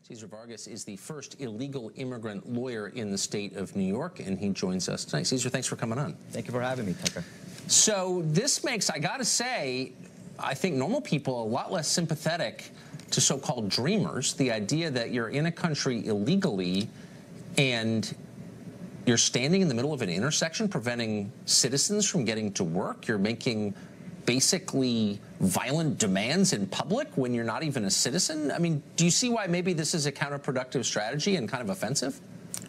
Cesar Vargas is the first illegal immigrant lawyer in the state of New York, and he joins us tonight. Cesar, thanks for coming on. Thank you for having me, Tucker. So this makes, I got to say, I think normal people a lot less sympathetic to so-called dreamers. The idea that you're in a country illegally and you're standing in the middle of an intersection preventing citizens from getting to work. You're making basically violent demands in public when you're not even a citizen. I mean, do you see why maybe this is a counterproductive strategy and kind of offensive?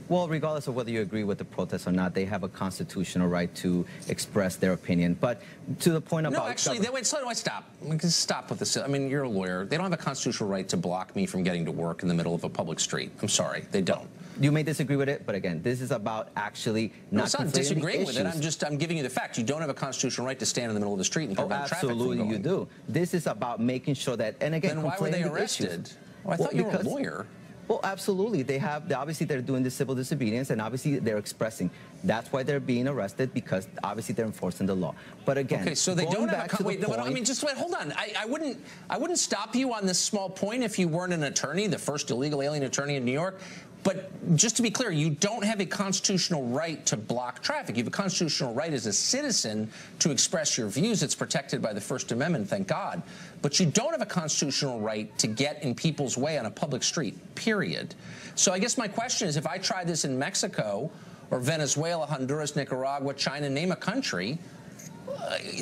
Well, regardless of whether you agree with the protests or not, they have a constitutional right to express their opinion. But to the point about... No, actually, wait, stop. Stop with this. I mean, you're a lawyer. They don't have a constitutional right to block me from getting to work in the middle of a public street. I'm sorry, they don't. You may disagree with it, but again, this is about actually not... No, it's not disagreeing with it. I'm giving you the fact. You don't have a constitutional right to stand in the middle of the street and prevent traffic from going. Absolutely, you do. This is about making sure that, and again, then why were they arrested? Well, I thought you were a lawyer. Well, absolutely. Obviously, they're doing the civil disobedience, and obviously they're expressing. That's why they're being arrested, because obviously they're enforcing the law. But again, okay, so they don't have a wait. I mean, just wait. Hold on. I wouldn't stop you on this small point if you weren't an attorney, the first illegal alien attorney in New York. But just to be clear, you don't have a constitutional right to block traffic. You have a constitutional right as a citizen to express your views. It's protected by the First Amendment, thank God. But you don't have a constitutional right to get in people's way on a public street, period. So I guess my question is, if I tried this in Mexico or Venezuela, Honduras, Nicaragua, China, name a country,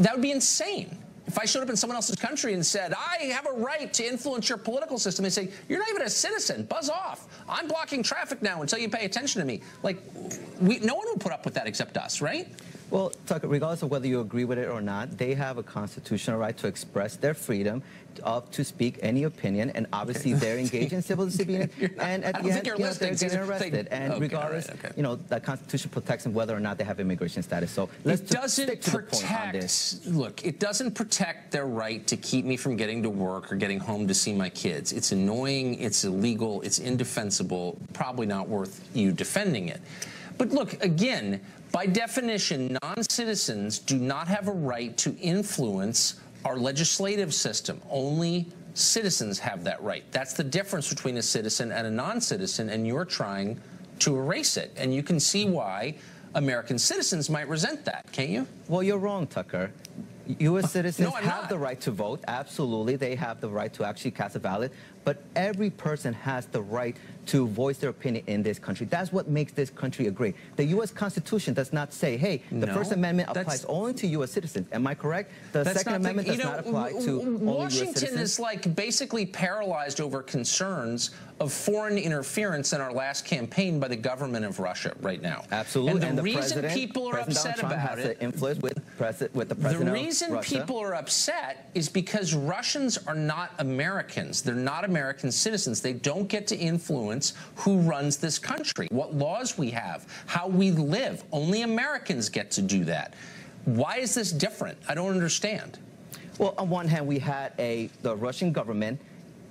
that would be insane. If I showed up in someone else's country and said, I have a right to influence your political system, they say, you're not even a citizen, buzz off. I'm blocking traffic now until you pay attention to me. Like, no one will put up with that except us, right? Well, Tucker, regardless of whether you agree with it or not, they have a constitutional right to express their freedom to speak any opinion, and obviously they're engaged in civil disobedience, and at the end, they're getting arrested. And regardless, the Constitution protects them whether or not they have immigration status. So let's stick to the point on this. Look, it doesn't protect their right to keep me from getting to work or getting home to see my kids. It's annoying, it's illegal, it's indefensible, probably not worth you defending it. But look, again, by definition, non-citizens do not have a right to influence our legislative system. Only citizens have that right. That's the difference between a citizen and a non-citizen, and you're trying to erase it. And you can see why American citizens might resent that, can't you? Well, you're wrong, Tucker. U.S. citizens have the right to vote. Absolutely, they have the right to actually cast a ballot. But every person has the right to voice their opinion in this country. That's what makes this country great. The U.S. Constitution does not say, hey, the First Amendment applies only to U.S. citizens. Am I correct? The Second Amendment does not apply to only U.S. citizens. Washington is like basically paralyzed over concerns of foreign interference in our last campaign by the government of Russia right now. Absolutely. And the reason people are upset about it, influence with the president of Russia. The reason people are upset is because Russians are not Americans. They're not American citizens. They don't get to influence who runs this country, what laws we have, how we live. Only Americans get to do that. Why is this different? I don't understand. Well, on one hand, we had the Russian government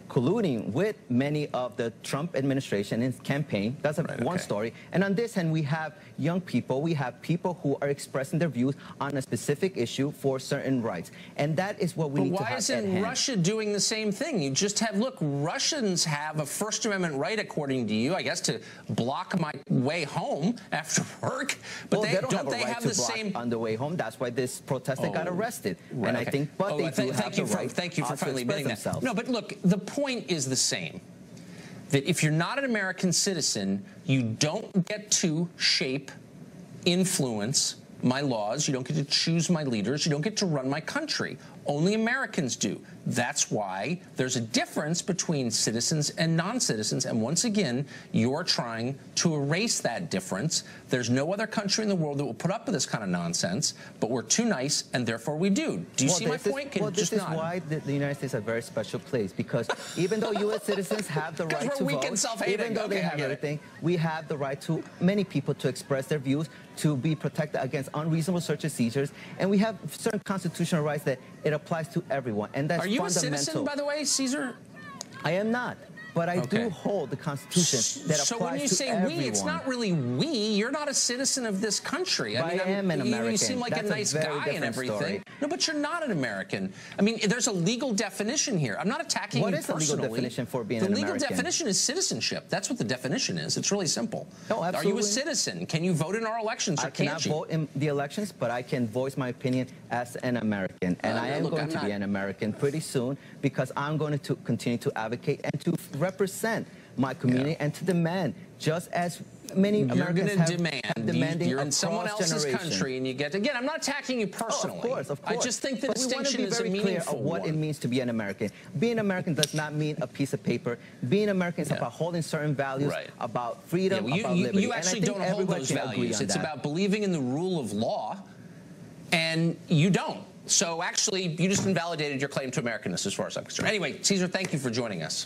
colluding with many of the Trump administration in campaign. That's one story. And on this hand, we have young people. We have people who are expressing their views on a specific issue for certain rights. And that is what we need to have at hand. Why isn't Russia doing the same thing? You just have, look, Russians have a First Amendment right, according to you, I guess, to block my way home after work. But well, don't they have the same on the way home? That's why this protester got arrested. Right, and I think, but they do have the right thank you for finally admitting that. No, but look, the point is the same. That if you're not an American citizen, you don't get to shape, influence my laws. You don't get to choose my leaders. You don't get to run my country. Only Americans do. That's why there's a difference between citizens and non-citizens. And once again, you're trying to erase that difference. There's no other country in the world that will put up with this kind of nonsense, but we're too nice, and therefore we do. Do you see my point? Well, this is why the United States is a very special place, because even though U.S. citizens have the right to vote, even though they have everything, we have the right to, many people, to express their views, to be protected against unreasonable search and seizures, and we have certain constitutional rights that it applies to everyone, and that's fundamental. Are you a citizen, by the way, Cesar? I am not. but I do hold the Constitution that applies to everyone. So when you say we, it's not really we. You're not a citizen of this country. I am an American. You seem like a nice guy and everything. Story. No, but you're not an American. I mean, there's a legal definition here. I'm not attacking you personally. What is the legal definition for being an American? The legal definition is citizenship. That's what the definition is. It's really simple. No, absolutely. Are you a citizen? Can you vote in our elections or can't you? I cannot vote in the elections, but I can voice my opinion as an American. And I am going to be an American pretty soon because I'm going to continue to advocate and to represent my community and to demand, just as many Americans have demanding you're in someone else's country and you get, again, I'm not attacking you personally. Oh, of course. I just think the distinction is a meaningful one. We want to be very clear of what it means to be an American. Being American does not mean a piece of paper. Being American is about holding certain values, about freedom, about liberty. You actually don't hold those values. It's about believing in the rule of law, and you don't. So actually, you just invalidated your claim to Americanness as far as I'm concerned. Anyway, Cesar, thank you for joining us.